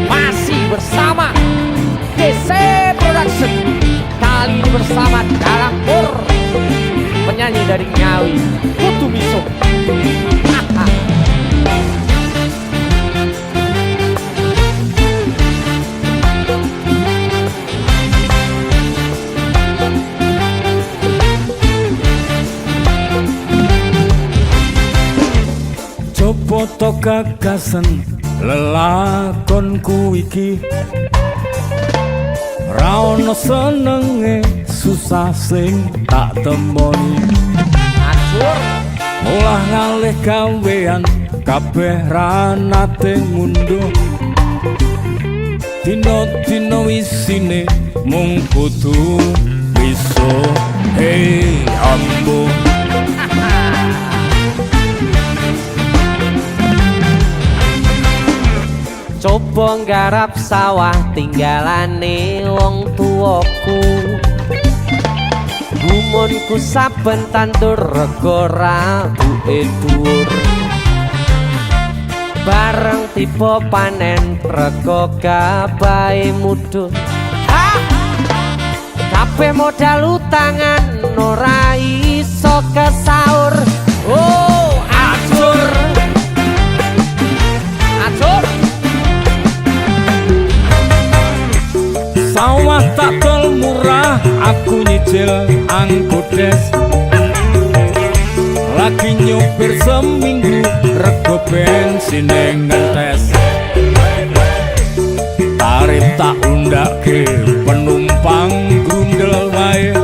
Masih bersama DC Production, kali ini bersama Darampur, penyanyi dari Ngawi, Kutu Miso. Coba to gagasan lelakonku iki, ra ono senenge susah sing tak temoni. Acur Olah ngalih gawean kabeh ra nate ngunduh, dino-dino isine mung kudu bisa hey ambo. coba nggarap sawah tinggalane wong tuaku, gumunku saben tandur rego rabuke dhuwur, bareng tiba panen rego gabahe mudhun. Kabeh modal utangan ora iso kesaur. Oh, acur acur Sawah tak tol murah, aku nyicil angkudes. Lagi nyopir seminggu, rego bensin ngentes. Tarif tak undake, penumpang grundel wae.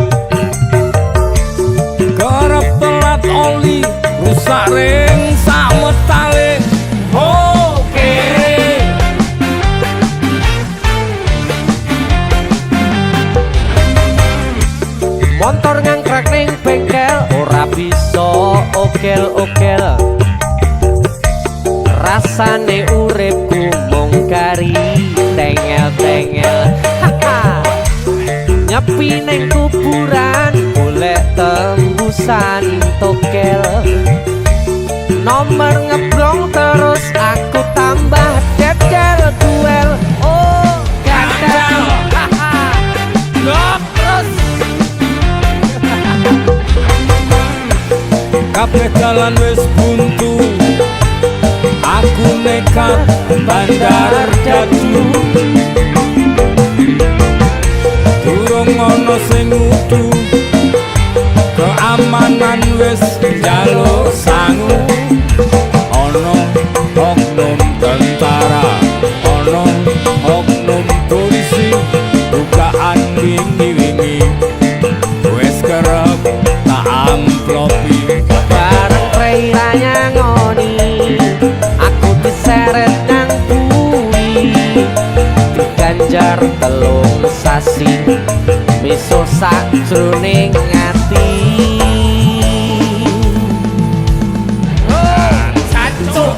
Kerep telat oli, rusak ring sawetale. motor ngangkrak ning bengkel ora bisa okel-okel, rasane uripku mung kari tengel-tengel. Nyepi ning kuburan golek tembusan tokel, nomor ngeblong terus aku tambah dedel duel. Oh gagal terus kabeh jalan wis buntu, aku nekat bandar jadu. Durung ono sing ngudu, keamanan wis njaluk sangu. Ono oknum tentara, ono oknum polisi, bukaan wingi-wingi wis kerep tak amplopi. bareng preiranya ngoni, aku diseret nang bui, diganjar telung sasi, miso sakjroning ati. Cancuk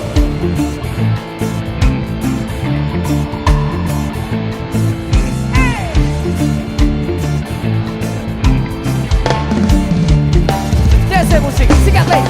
DC musik sikat le.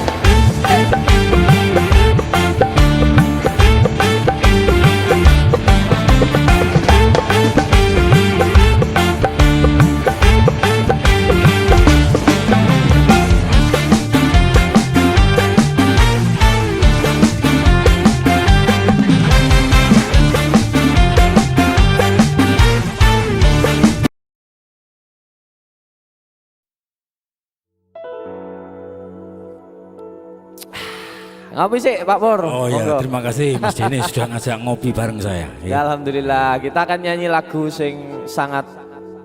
Ngopi sih Pak Pur. Oh ya, Monggo. terima kasih Mas Denny sudah ngajak ngopi bareng saya. Ya, alhamdulillah kita akan nyanyi lagu sing sangat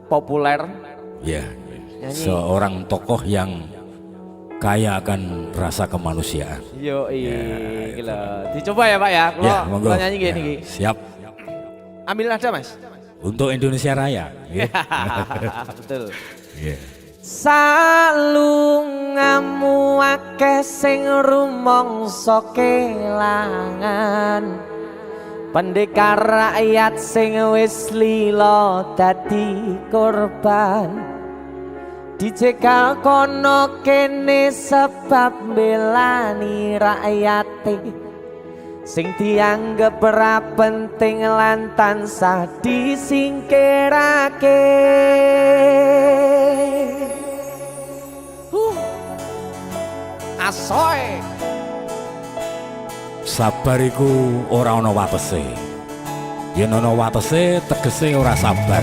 populer. Ya, Nyanyi. seorang tokoh yang kaya akan rasa kemanusiaan. Yo Ya, gila. Dicoba ya Pak ya. Ya, monggo. Kalau nyanyi gini. Ya, Ki. siap. Ambil nada Mas. Untuk Indonesia Raya. Ya. Betul. Ya. Salungamu akeh sing rumangsa kelangan, Pendekar rakyat sing wis lila dadi korban, dicegal kono kene sebab belani rakyate sing dianggep ora penting lan tansah disingkirake. Asoy Sabar iku ora ana watese. Yen ana watese tegese ora sabar.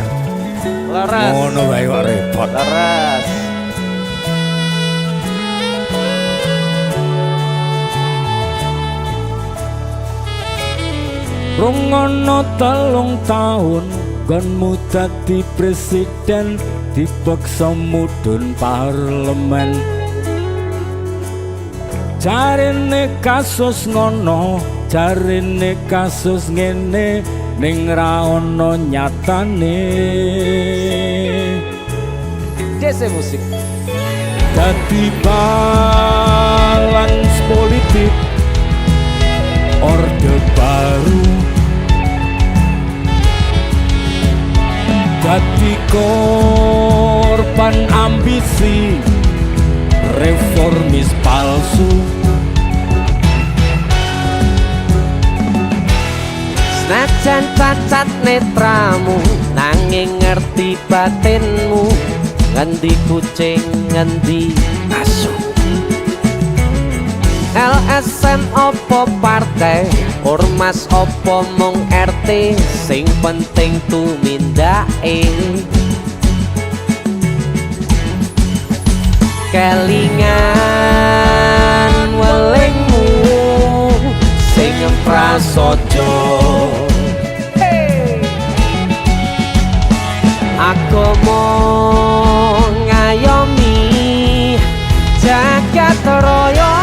leres, Ngono wae kok repot. leres. Rungono 3 taun nggonmu dadi presiden, dipaksa mudhun parlemen. Jarine kasus ngono, jarine kasus ngene, ning ra ono nyatane. DC musik. Dadi balans politik orde baru, dadi korban ambisi reformis palsu. Senajan cacat netramu, nanging ngerti batinmu. Ngendi kucing, ngendi asu. LSM opo partai, ormas opo mung RT, sing penting tumindake. Kelingan welingmu sing prasaja. Aku mau ngayomi jagat raya.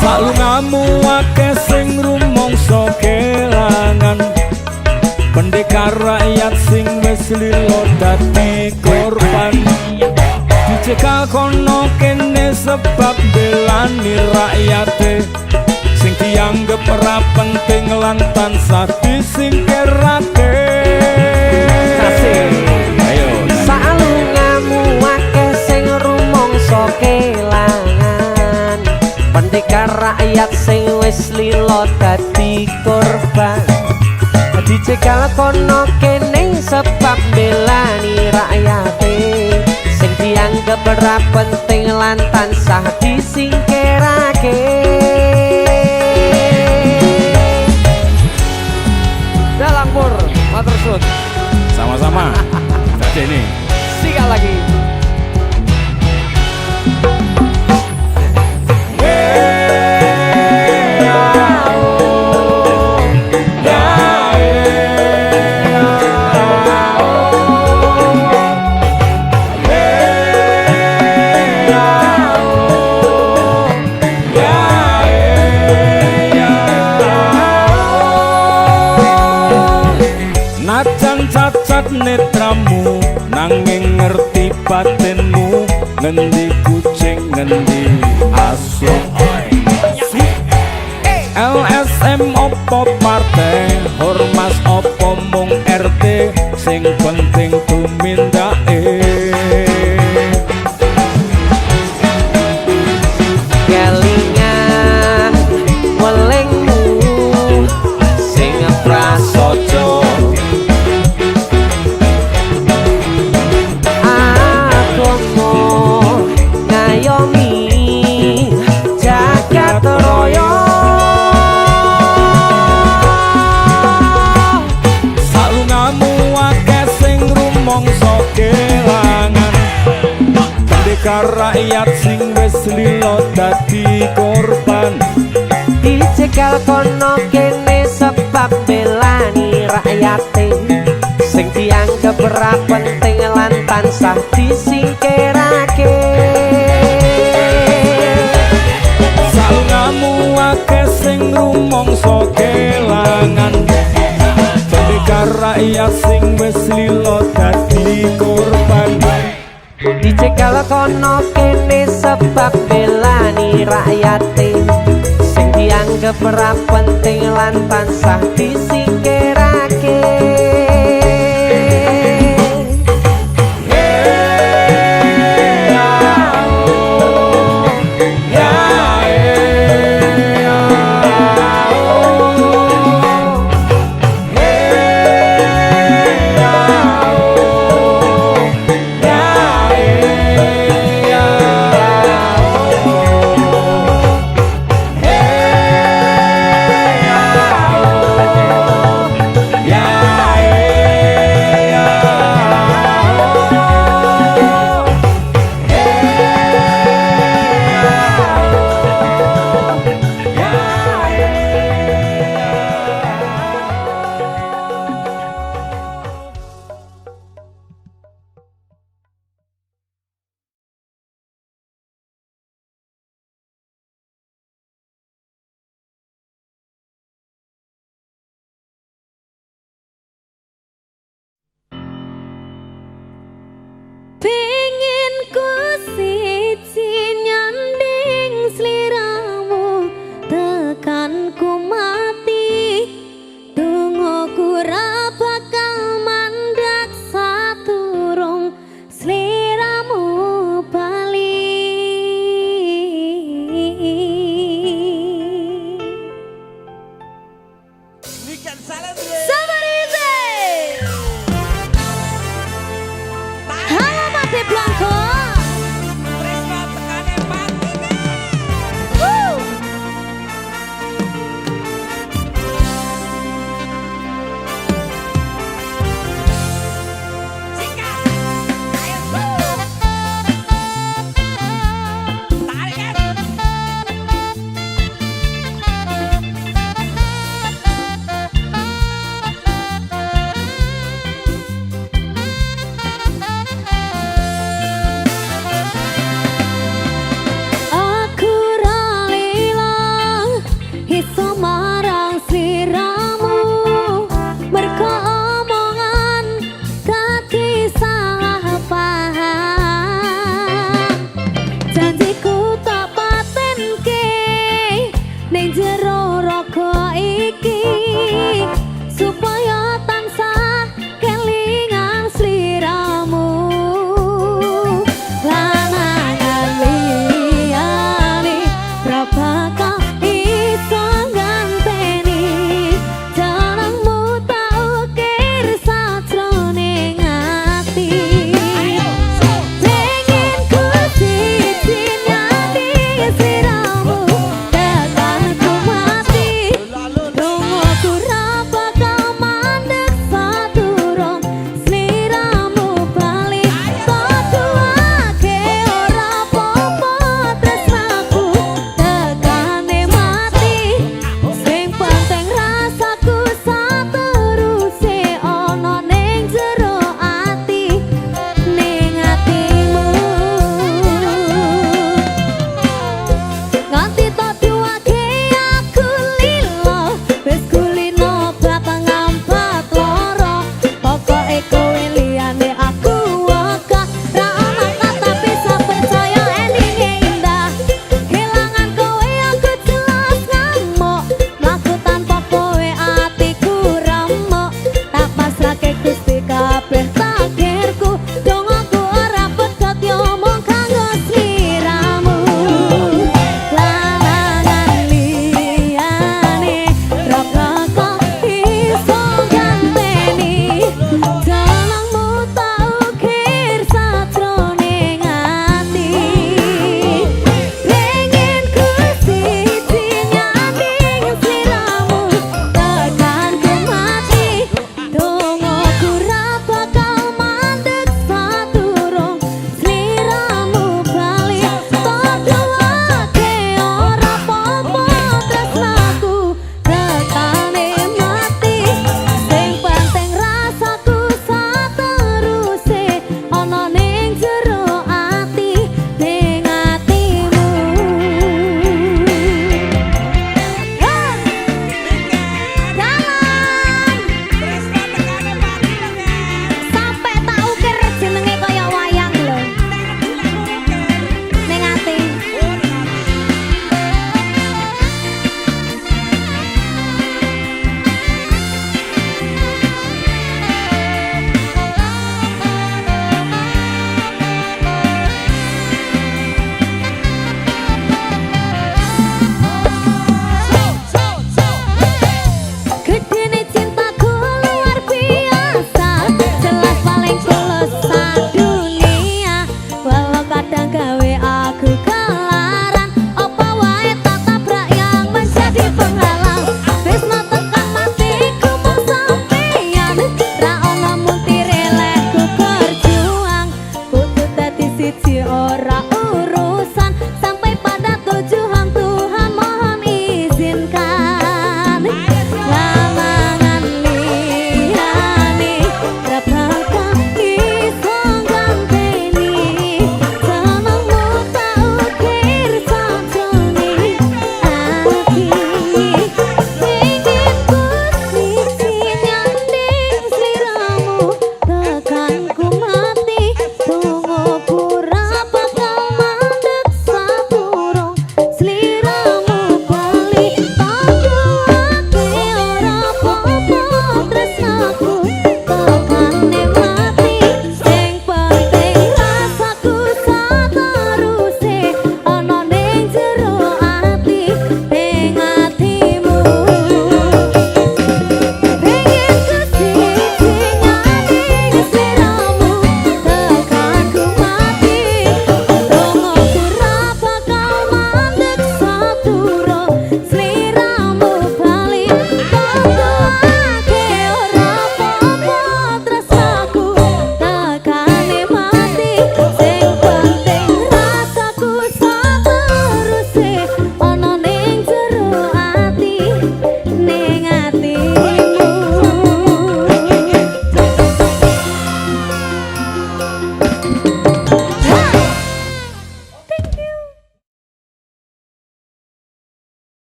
Salungamu akeh sing rumangsa kelangan, pendekar rakyat sing wis lila dadi korban, dicegal kono kene sebab belani rakyate sing dianggep ora penting lan tansah disingkirake. Ayo Salungamu akeh sing rumangsa kelangan, pendekar rakyat sing wis lila dadi korban, dicegal kono kene sebab belani rakyate sing dianggep ora penting lan tansah disingkirake. Dalang Pur, matur suwun. sama-sama. Jadi ini Sikat lagi. najan cacat netramu, nanging ngerti batinmu. Ngendi kucing, ngendi asu. LSM opo partai, ormas opo mung RT, sing penting tumindake. Kelingan welingmu sing prasaja. Aku mau ngayomi jagat raya. Salungamu akeh sing rumangsa kelangan, pendekar rakyat sing wis lila dadi korban, Dicegal kono kene sebab belani rakyate sing dianggep ora penting lan tansah disingkirake. salungamu akeh sing rumangsa kelangan, pendekar rakyat sing wis lila dadi korban, Dicekel kono kene sebab belani rakyate sing dianggep ora penting lan tansah disikirake. Yeah.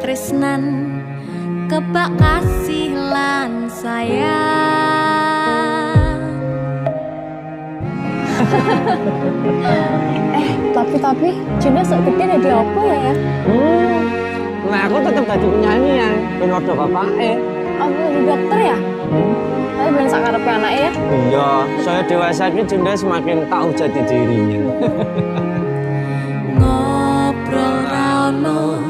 tresnan kebak kasih lan sayang. Tapi Juna sok gede jadi apa ya? Nah aku tetep jadi penyanyi ya, ben waduh bapake. Aku jadi dokter ya? Tapi belum sakarepe anaknya ya? Iya, saya dewasa ini Junda semakin tahu jati dirinya. Ngobrol rano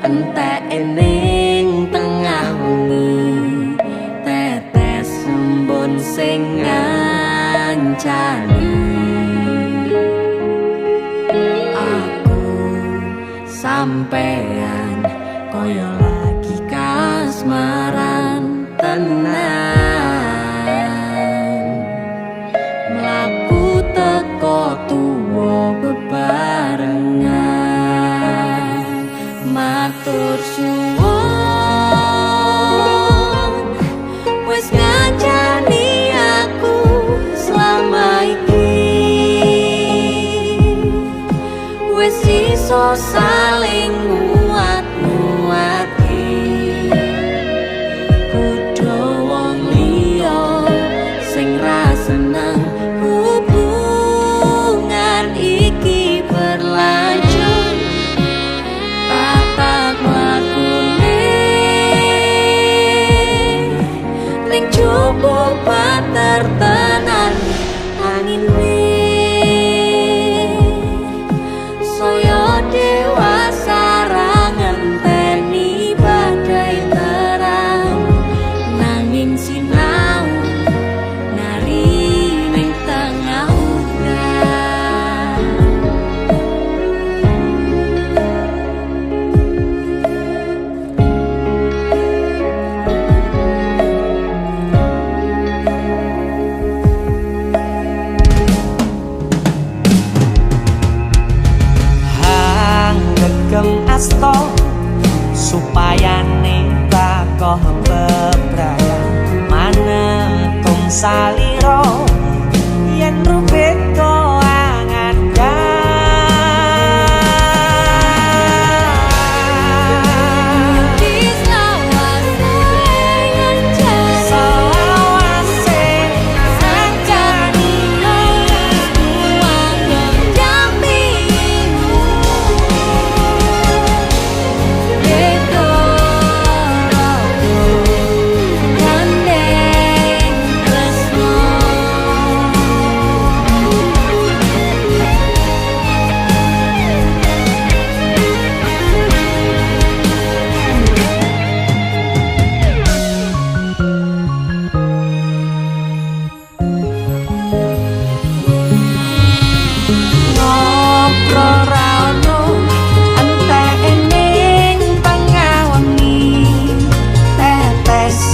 entek ning tengah wengi, tetes embun sing ngancani. Aku sampean koyo lagi kasmaran tenan. Mlaku teko tuwa bebarengan, matur suwun wis ngancani aku selama iki, wis iso saling nguat-nguati. Kudu wong liya sing ra seneng hubungan iki berlanjut. Tatak lakune ning jupuk patertenan angin saya dewasa ra ngenteni badai terang, nanging sinau nari ning tengah udan. Hanggegem asto supaya netakoh bebrayan manekung saliro yen rubet koangan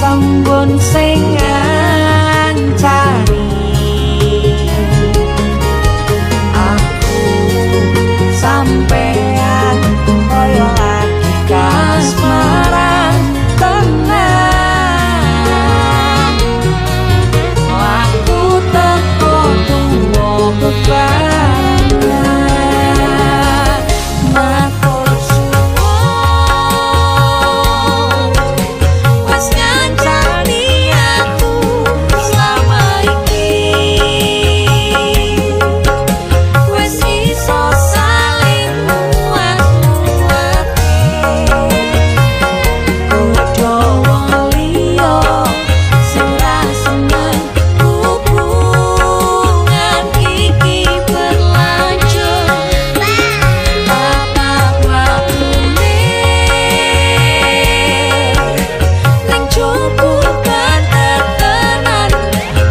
sembun sing ngancani. Aku sampean koyo lagi kasmaran tenan. Aku teko tuwa bebarengan, matur suwun wis ngancani aku selama iki, wis iso saling nguat-nguati. Kudu wong liya sing ra seneng hubungan iki berlanjut. Bapak wakune ning jupuk patertenan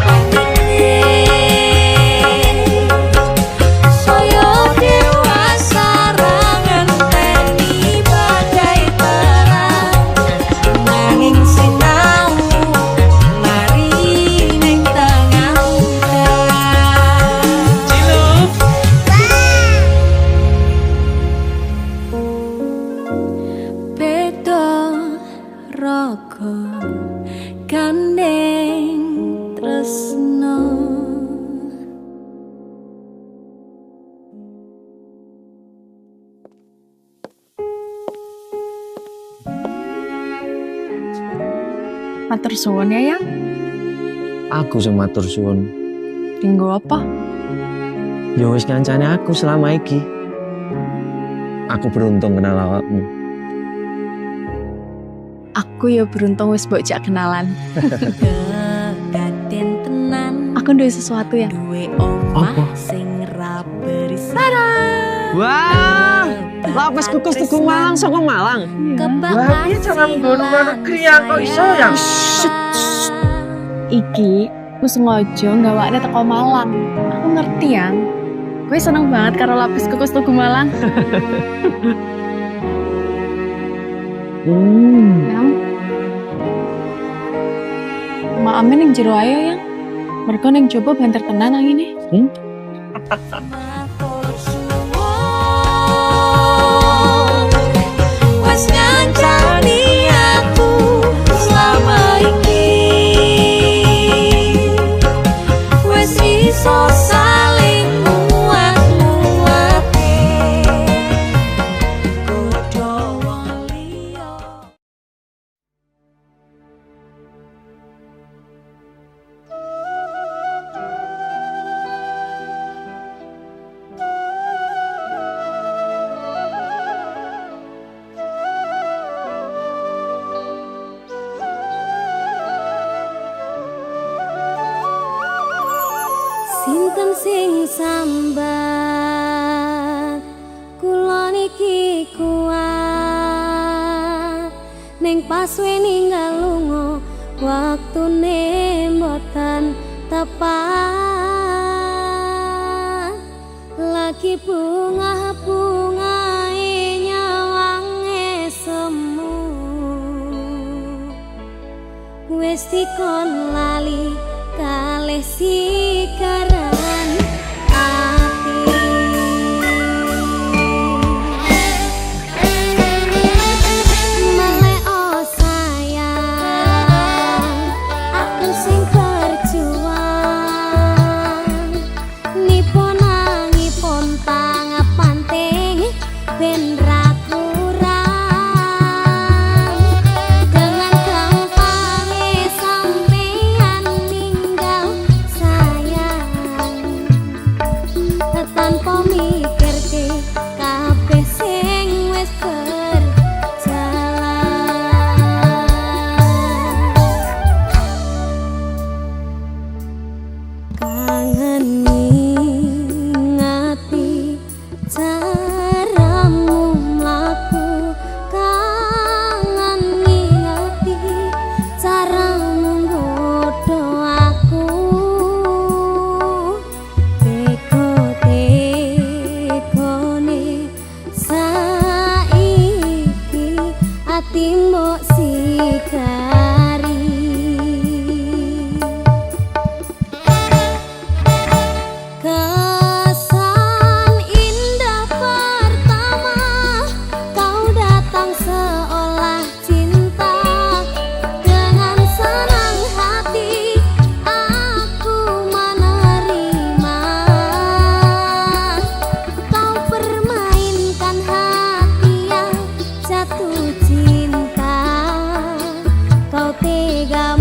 angine, saya dewasa ra ngenteni badai terang, nanging sinau mari ning tengah udan. Beda raga gandeng tresno. Matur suwun ya, Yang. Aku sing matur suwun. Dinggo apa? Ya wis ngancane aku selama iki. Aku beruntung kenal awakmu. Aku ya beruntung wis mbok jak kenalan. Kekaten tenan Aku duwe sesuatu ya. duwe omah sing ra beris. Wah, lapis kukus Tugu Malang saka Malang. Wah, piye cara nggono negeri kok iso ya? Iki aku sengaja gawakne teko Malang. Aku ngerti Yang. Gue seneng banget karo lapis kukus Tugu Malang. Yang. Maame ning jero ayo Yang. Mergo ning jopo banter tenan angine. Matur suwun wis ngancani aku selama iki wis iso saling muat-muate kudu wong liya. Sinten sing sambat kula niki kuat ning pas ninggal lunga waktune mboten tepat lagi bunga-bungae nyawange semu wis dikon lali kalih sikaran ati melek oh sayang aku sing berjuang nipun pangapanting ben ra kurang dengan gampangnya sampeyan ninggal sayang tanpa mikirke kabeh sing wis berjalan kangeni ngati caramu mlaku kangeni ngati caramu nggodho aku teko-tekone saiki ati mbok sigari kesan indah pertama kau datang seolah cinta dengan senang hati aku menerima kau permainkan hati yang jatuh cinta kau tega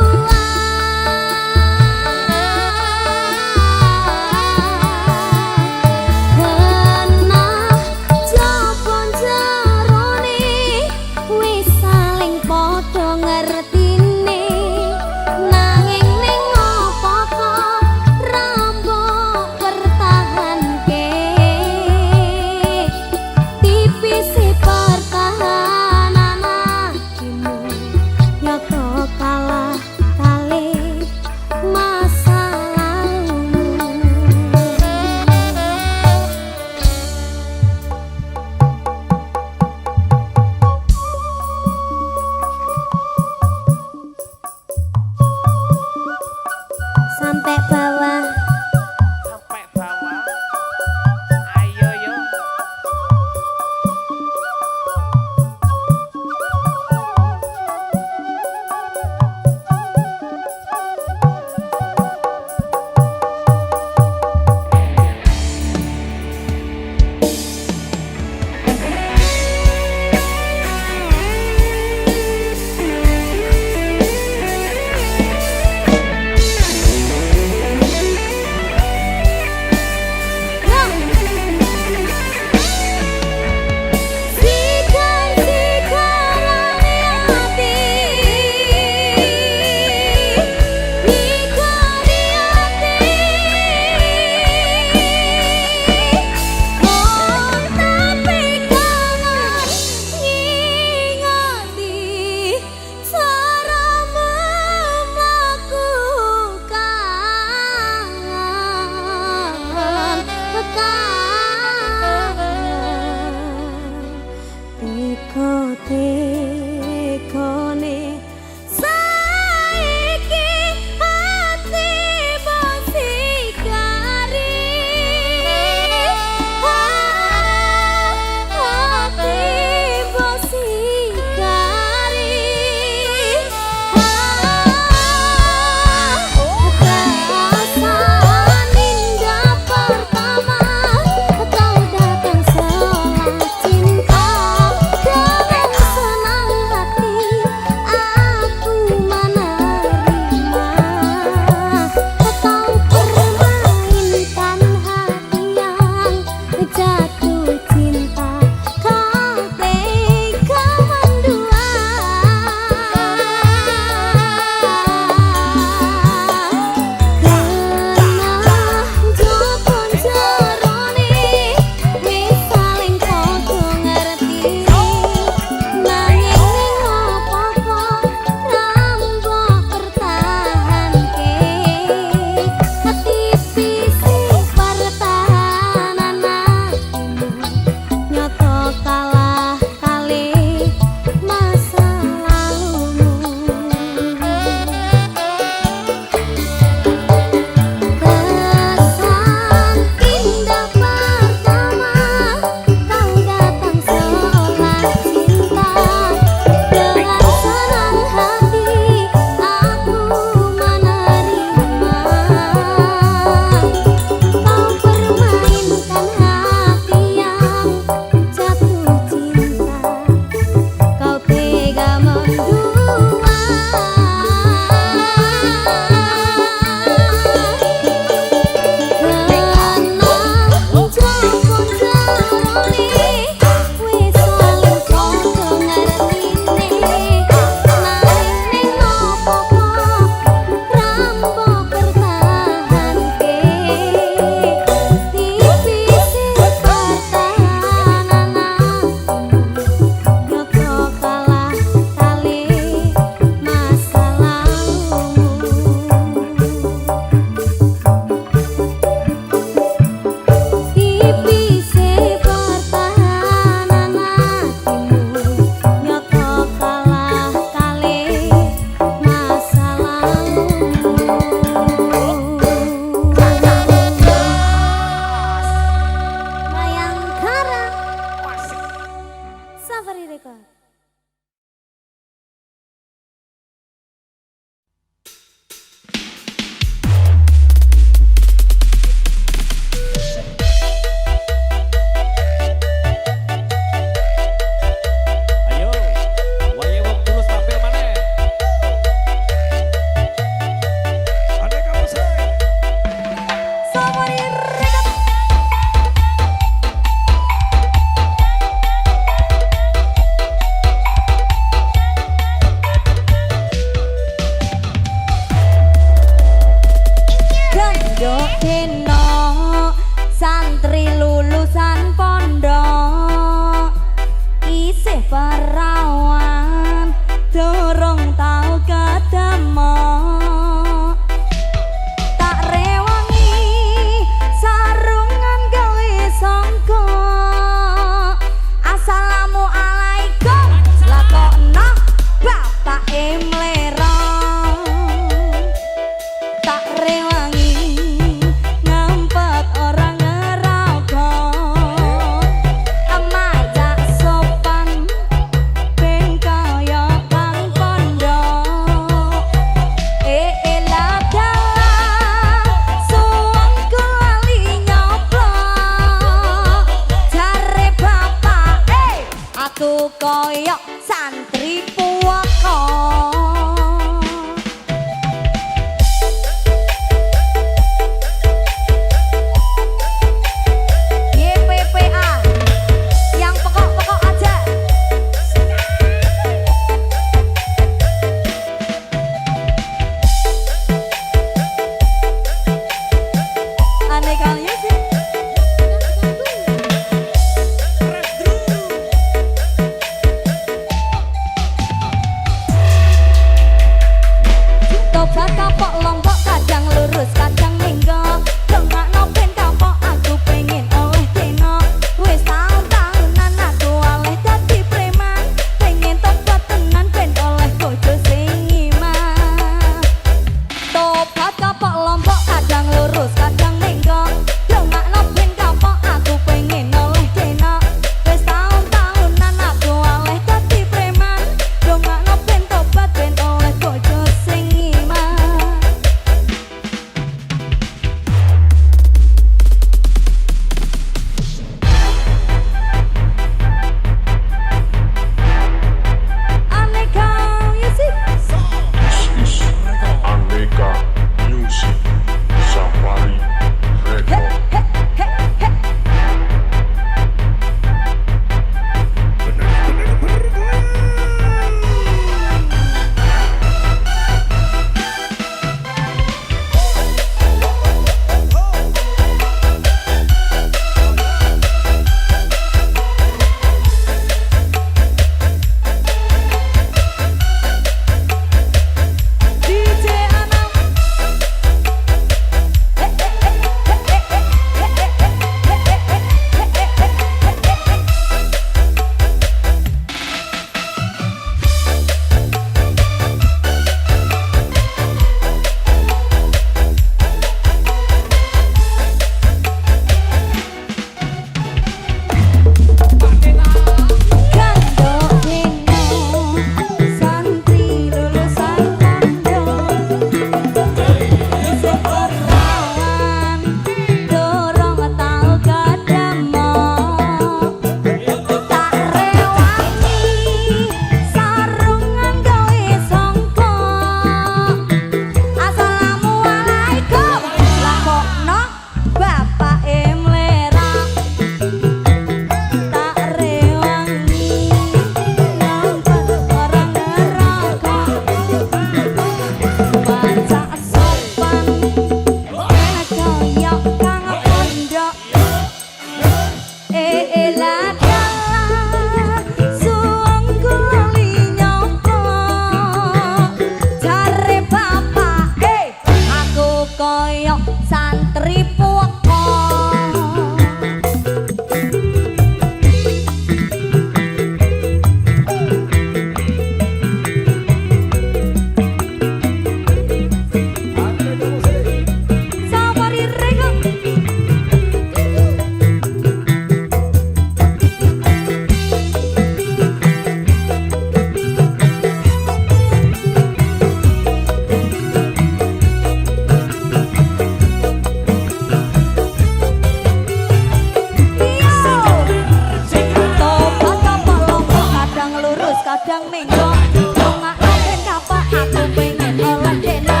Dongak ben kapok aku pengen oleh deno.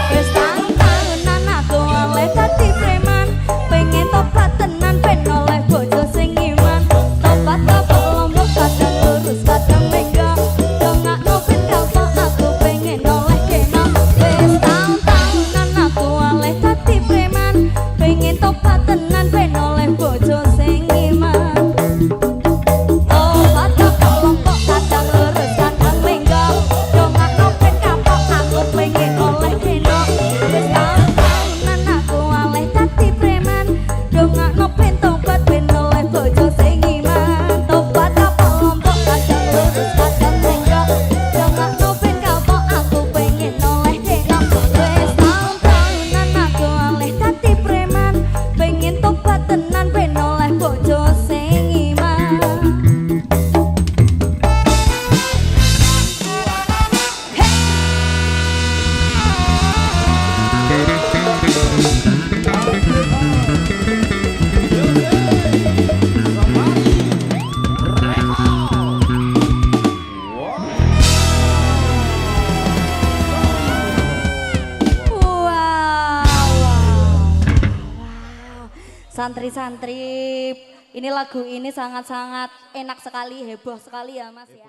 Wis tahunan aku oleh dadi preman. Pengen tobat tenan ben oleh bojo sing iman. Tobat lombok kadang lurus kadang menggo. Dongak ben kapok aku pengen oleh deno. Wis tahunan aku oleh dadi preman. Pengen tobat tenan ben oleh bojo sing iman. Tobat lombok kadang lurus kadang menggo. Dongak ben kapok aku pengen oleh deno. Wis tahunan aku oleh dadi preman. Dongak ben tobat ben oleh bojo sing iman. Tobat lombok kadang lurus kadang menggo. Dongak ben kapok aku pengen oleh deno. Wis tahunan aku oleh dadi preman. Pengen tobat tenan ben oleh bojo sing iman. Santri-santri, ini lagu ini sangat-sangat enak sekali, heboh sekali ya Mas ya.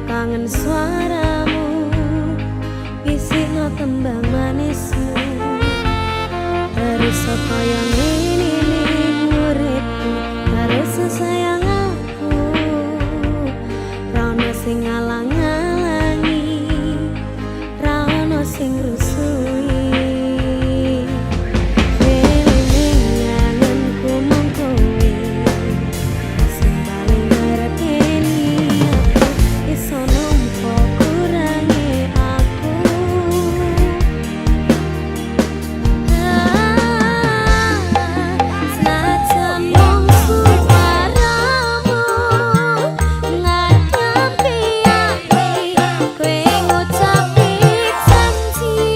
Kangen suaramu, bisikno tembang manismu. Harus apa yang ini muridku, harus sesayang aku. Rano sing ngalang-ngalangi, rano sing rusui. Kue ngucapi janji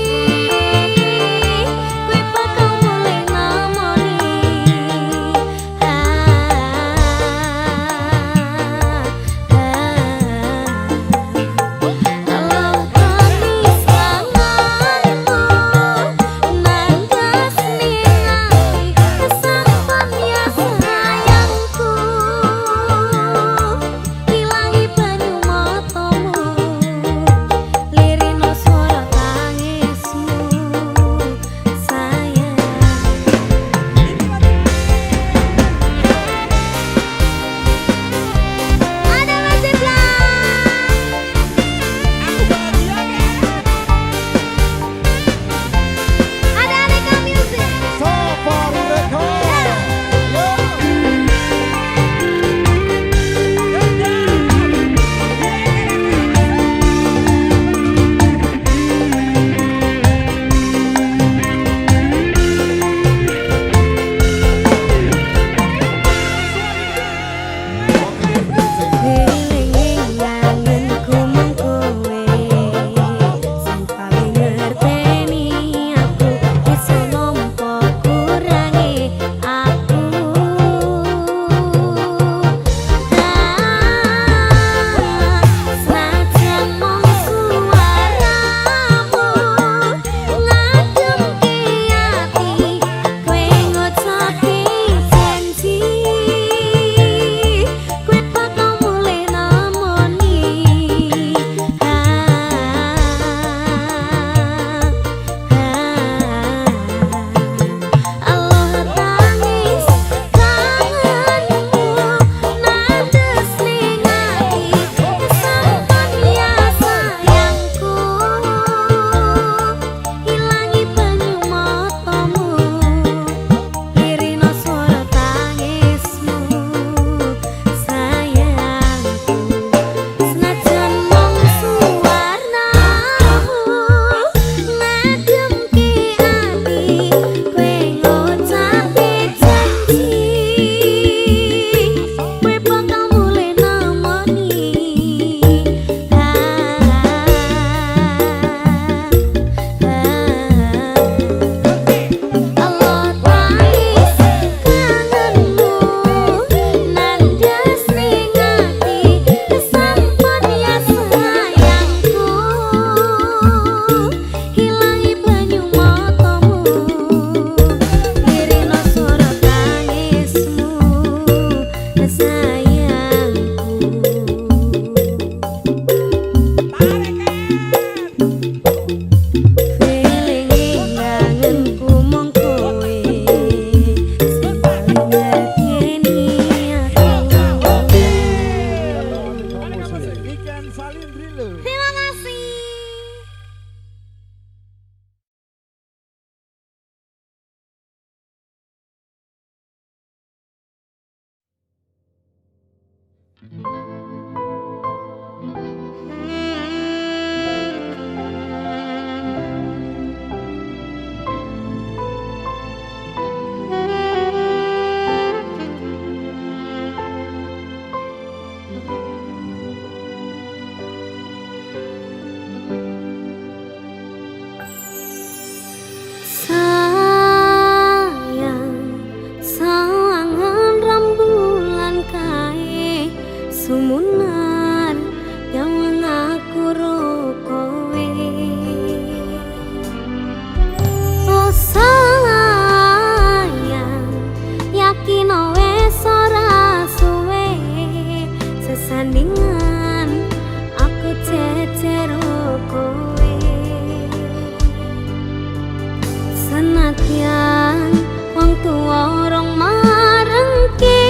tua orang marengke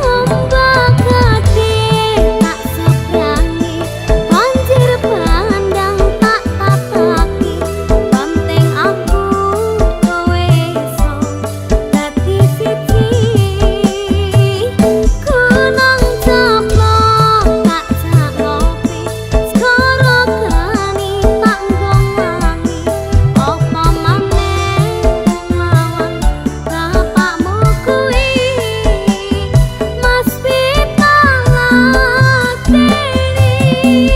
ombak gede tak seberangi banjir bandang tak tataki penting aku kowe iso dadi siji kunang ceplok tak jak ngopi skoro gani tak nggongangi apa maneh lawan bapakmu kuwi Mas Pitalak Deni.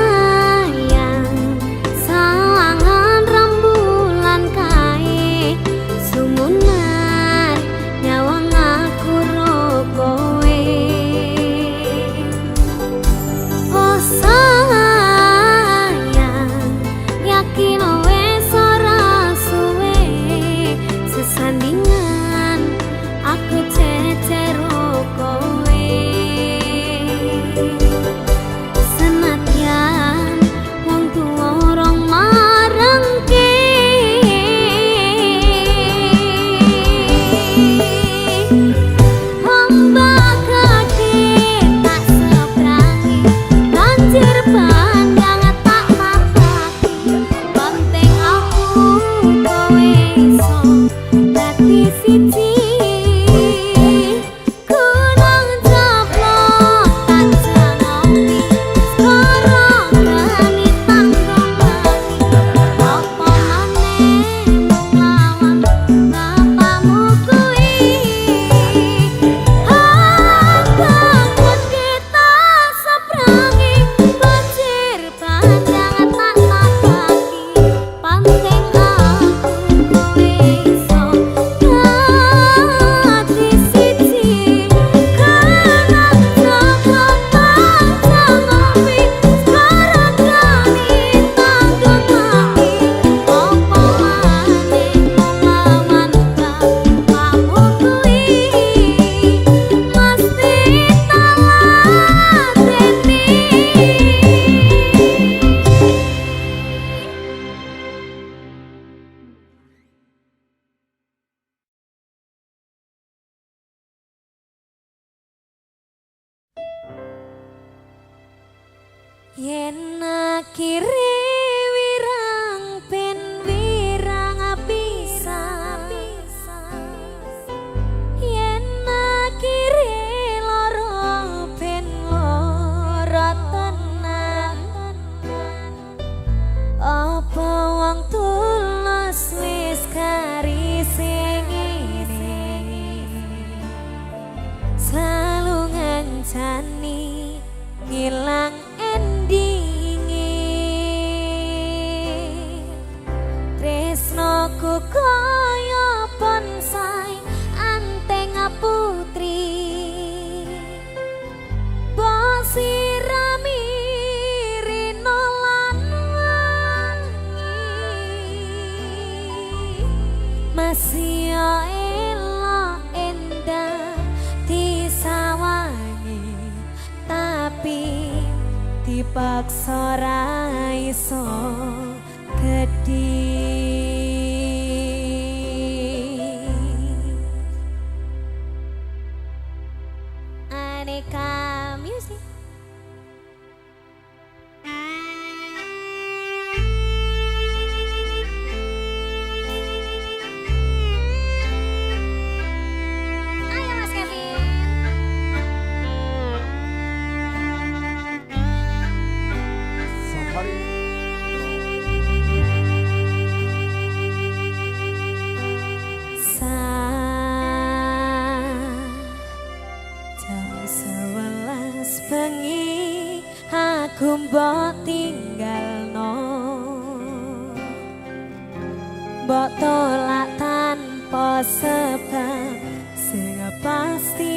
Sayang, sawangan rembulan kae sumunan nyawang aku ro kowe. Oh sayang, yakin wes ora suwe sesandingan aku cecero kowe. Senadyan wong tuwa orang marengke ombak gede tak seberangi banjir bandang tak tataki penting aku kowe iso dadi siji kunang ceplok tak jak ngopi skoro gani tak nggongangi apa maneh lawan bapakmu kuwi ombak gede tak seberangi banjir bandang tak tataki penting aku kowe iso dadi siji kunang ceplok tak jak ngopi skoro gani tak nggongangi apa maneh lawan bapakmu kuwi Mas Pitalak Deni. Yen akhire wirang ben wirang pisan yen akhire lara ben lara tenan apa wong tulus wis karise ngene selalu ngancani ngilang endinge tresnoku kaya bonsai anteng putri bosirami rino lan wangi masih elok endah disawangi tapi dipaksa ra iso gedhi. Aneka Music. Ayo Mas Kevin. Safari mbok tinggalno, mbok tolak tanpa sebab sing pasti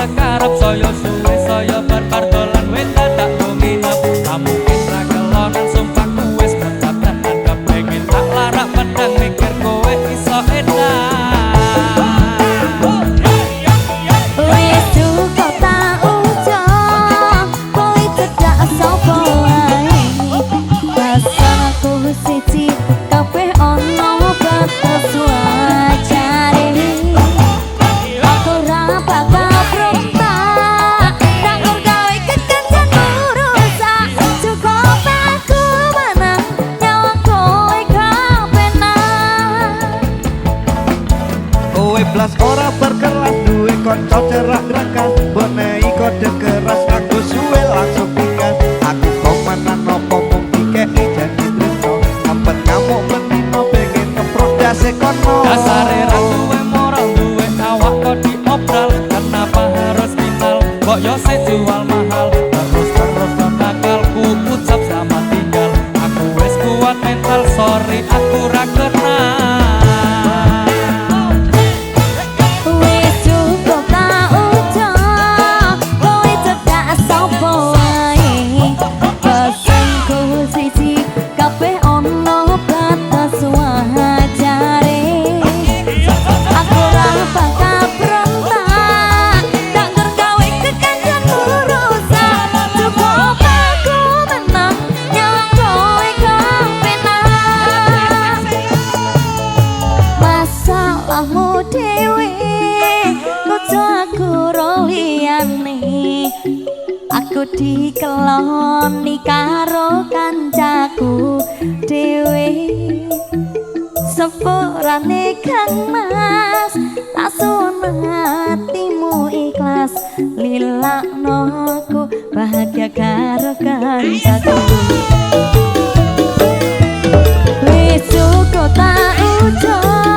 sakarep saya suwe saya barbar dolan wis dadak luminap kamu kira kelonan sumpah ku wis mantap tenan kepengin tak larak pedang mikir kowe iso enak. Wis cukup tak ucap kowe cedak sapa wae pasanku siji kabeh ono batas wajare aku ora bakal berontak tak gawe kekencan urusan cukup aku menang nyawa kowe kapenan Kowe blas ora berkelas duwe kanca cerah rakas bonei kode keras aku suwe langsung tinggal aku komenan opo mung dikeki janji tresno ampet ngamuk menino pengen keprok dase kono Dasare ra duwe moral duwe awak kok diobral kenapa harus final kok yo sik jual mahal terus nakal ku ucap selamat tinggal aku wis kuat mental sorry aku ra kenal. wis cukup tak ucap kowe cedak sapa wae pesanku siji kabeh ono batas wajare aku ora bakal berontak tak gawe kekancan urusan cukup aku menang nyawa kowe kapenan masalahmu dhewe ojo aku roliyane aku dikeloni karo kancaku dhewe sepurane Kang Mas lasun hatimu ikhlas lilakno aku bahagia karo kancaku wis cukup tak ucap